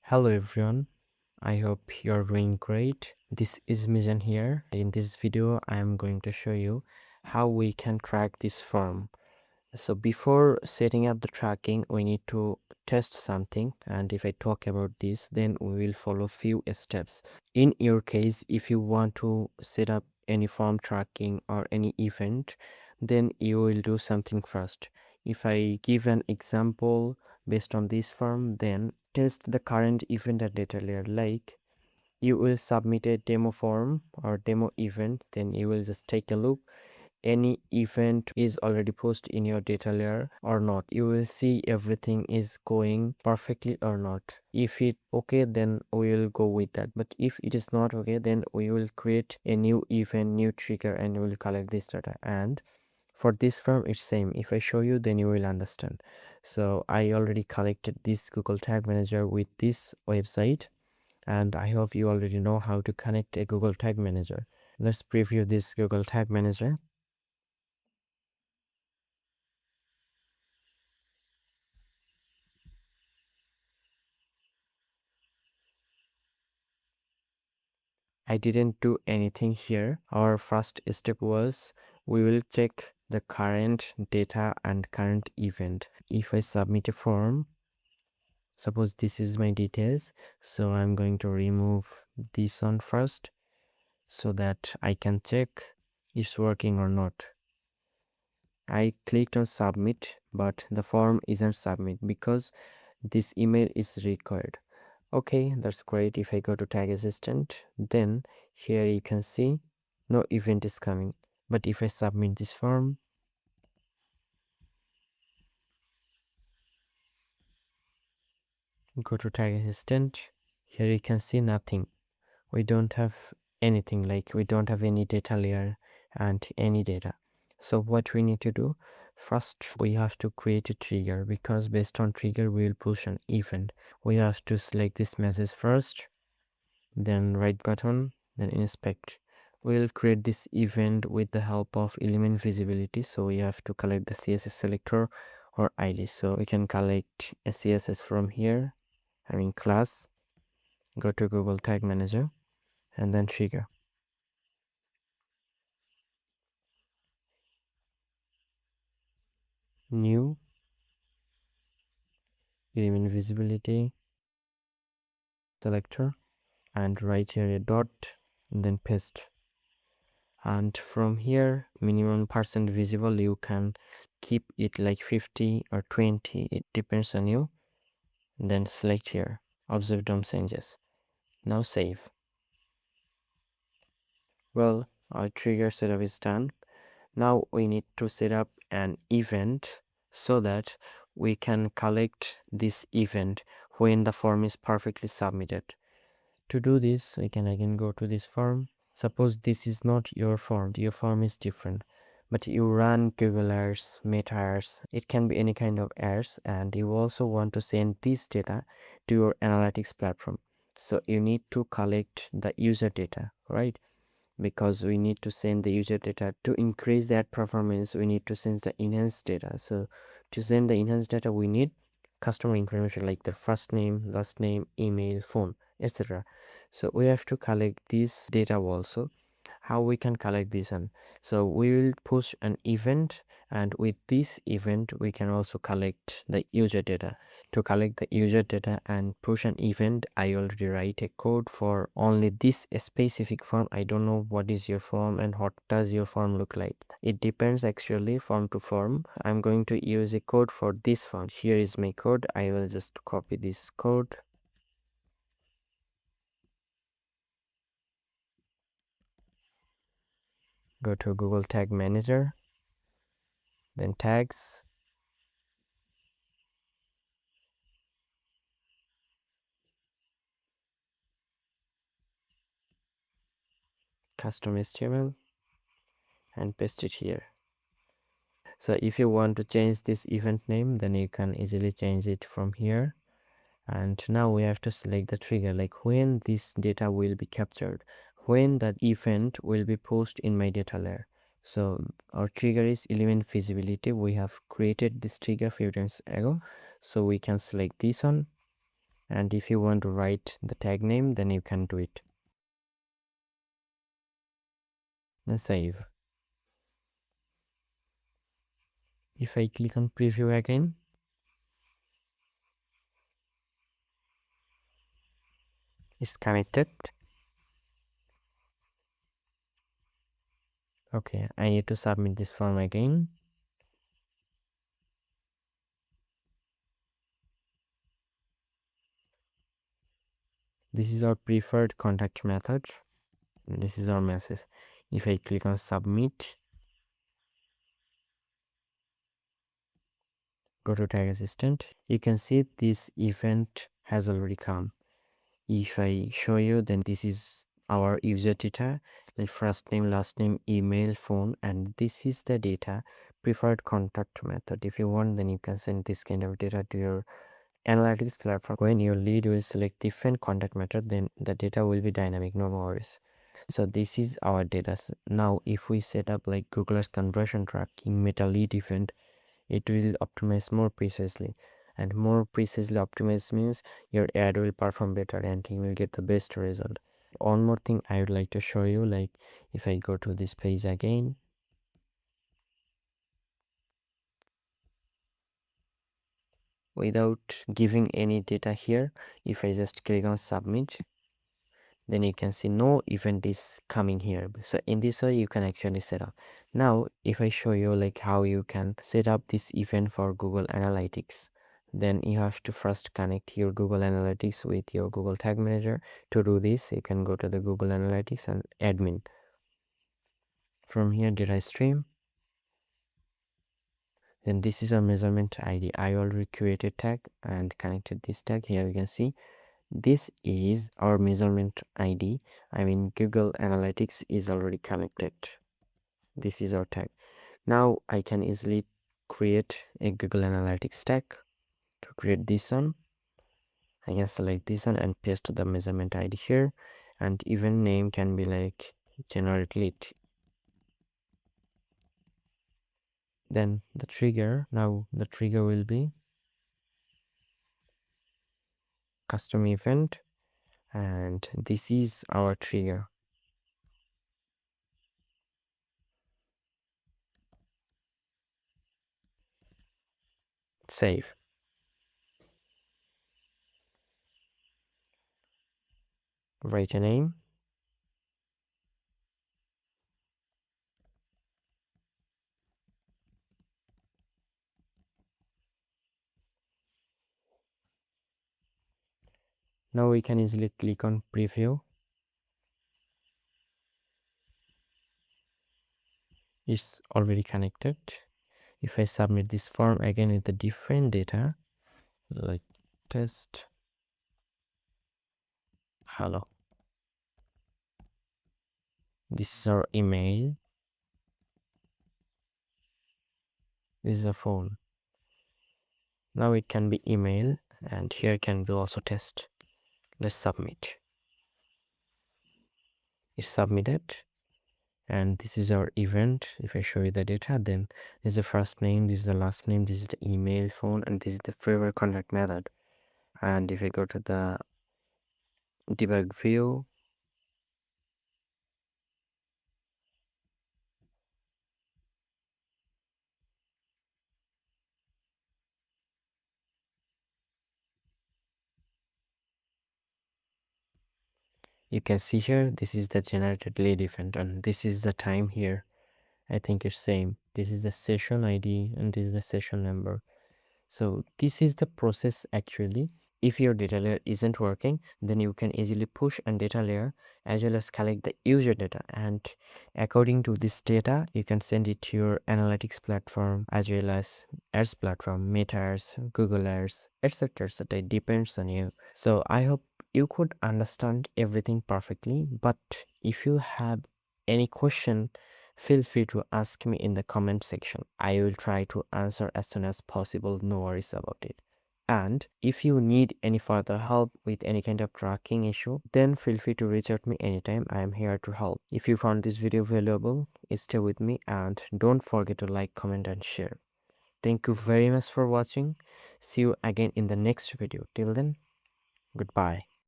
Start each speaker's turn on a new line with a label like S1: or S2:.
S1: Hello everyone, I hope you're doing great. This is Mijan here. In this video, I am going to show you how we can track this form. So before setting up the tracking, we need to test something. And if I talk about this, then we will follow few steps. In your case, if you want to set up any form tracking or any event, then you will do something first. If I give an example based on this form, then test the current event at data layer. Like you will submit a demo form or demo event, then you will just take a look any event is already posted in your data layer or not. You will see everything is going perfectly or not. If it okay, then we will go with that, but if it is not okay, then we will create a new event, new trigger, and we will collect this data. And for this form it's same. If I show you, then you will understand. So I already collected this Google Tag Manager with this website, and I hope you already know how to connect a Google Tag Manager. Let's preview this Google Tag Manager. I didn't do anything here. Our first step was we will check the current data and current event. If I submit a form, suppose this is my details, so I'm going to remove this one first so that I can check it's working or not. I clicked on submit, but the form isn't submit because this email is required. Okay, that's great. If I go to tag assistant, then here you can see no event is coming. But if I submit this form, go to tag assistant, here you can see nothing. We don't have anything, like we don't have any data layer and any data. So what we need to do, first we have to create a trigger, because based on trigger we will push an event. We have to select this message first, then right button, then inspect. We'll create this event with the help of element visibility. So we have to collect the CSS selector or ID. So we can collect a CSS from here, having class, go to Google Tag Manager, and then trigger. New element visibility selector, and write here a dot, and then paste. And from here, minimum percent visible, you can keep it like 50 or 20, it depends on you. Then select here, observe DOM changes. Now save. Well, our trigger setup is done. Now we need to set up an event so that we can collect this event when the form is perfectly submitted. To do this, we can again go to this form. Suppose this is not your form is different, but you run Google errors, meta errors, it can be any kind of errors, and you also want to send this data to your analytics platform. So you need to collect the user data, right? Because we need to send the user data to increase that performance, we need to send the enhanced data. So to send the enhanced data, we need customer information like their first name, last name, email, phone, etc. So we have to collect this data also. How we can collect this one? So we will push an event, and with this event we can also collect the user data. To collect the user data and push an event, I already write a code for only this specific form. I don't know what is your form and what does your form look like. It depends actually form to form. I'm going to use a code for this form. Here is my code. I will just copy this code, go to Google Tag Manager, then tags, custom HTML, and paste it here. So if you want to change this event name, then you can easily change it from here. And now we have to select the trigger, like when this data will be captured, when that event will be posted in my data layer. So our trigger is element visibility. We have created this trigger few times ago, so we can select this one, And if you want to write the tag name, then you can do it. Then save. If I click on preview again, it's connected. Okay, I need to submit this form again. This is our preferred contact method. This is our message. If I click on submit, go to tag assistant, you can see this event has already come. If I show you, then this is our user data, like first name, last name, email, phone, and this is the data preferred contact method. If you want, then you can send this kind of data to your analytics platform. When your lead will select different contact method, then the data will be dynamic, no worries. So this is our data. Now if we set up like Google's conversion tracking meta lead event, it will optimize more precisely, and more precisely optimized means your ad will perform better and you will get the best result. One more thing I would like to show you, like if I go to this page again, without giving any data here, if I just click on submit, then you can see no event is coming here. So in this way you can actually set up. Now if I show you like how you can set up this event for Google Analytics, then you have to first connect your Google Analytics with your Google Tag Manager. To do this, you can go to the Google Analytics and admin. From here, data stream, then this is our measurement ID. I already created tag and connected this tag. Here you can see this is our measurement ID. I mean Google Analytics is already connected. This is our tag. Now I can easily create a Google Analytics tag. To create this one, I can select this one and paste the measurement ID here, and even name can be like generate lead. Then the trigger, now the trigger will be custom event, and this is our trigger. Save. Write a name. Now we can easily click on preview. It's already connected. If I submit this form again with the different data, like test hello, this is our email, this is a phone. Now it can be email, and here can be also test. Let's submit. It's submitted, and this is our event. If I show you the data, then this is the first name, this is the last name, this is the email, phone, and this is the favorite contact method. And if I go to the debug view, you can see here this is the generated lead event, and this is the time here. I think it's same. This is the session ID and this is the session number. So this is the process actually. If your data layer isn't working, then you can easily push on data layer as well as collect the user data, and according to this data you can send it to your analytics platform as well as ads platform, Meta ads, Google ads, etc. etc. It depends on you. So I hope you could understand everything perfectly, but if you have any question, feel free to ask me in the comment section. I will try to answer as soon as possible, no worries about it. And if you need any further help with any kind of tracking issue, then feel free to reach out me anytime. I am here to help. If you found this video valuable, stay with me and don't forget to like, comment and share. Thank you very much for watching. See you again in the next video. Till then, Goodbye.